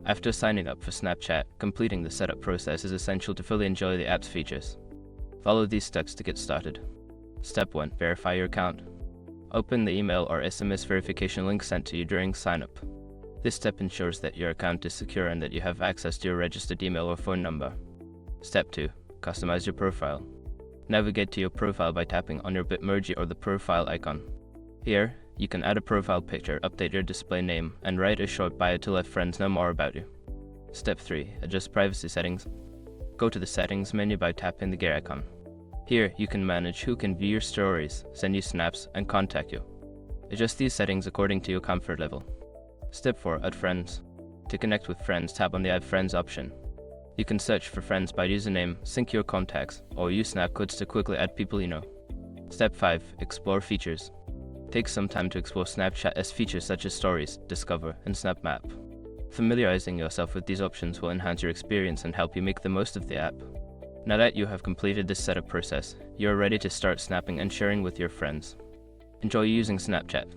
After signing up for Snapchat, completing the setup process is essential to fully enjoy the app's features. Follow these steps to get started. Step 1. Verify your account. Open the email or SMS verification link sent to you during signup. This step ensures that your account is secure and that you have access to your registered email or phone number. Step 2. Customize your profile. Navigate to your profile by tapping on your Bitmoji or the profile icon. Here, you can add a profile picture, update your display name, and write a short bio to let friends know more about you. Step 3. Adjust privacy settings. Go to the settings menu by tapping the gear icon. Here, you can manage who can view your stories, send you snaps, and contact you. Adjust these settings according to your comfort level. Step 4. Add friends. To connect with friends, tap on the Add Friends option. You can search for friends by username, sync your contacts, or use snap codes to quickly add people you know. Step 5. Explore features. Take some time to explore Snapchat's features such as Stories, Discover, and Snap Map. Familiarizing yourself with these options will enhance your experience and help you make the most of the app. Now that you have completed this setup process, you are ready to start snapping and sharing with your friends. Enjoy using Snapchat.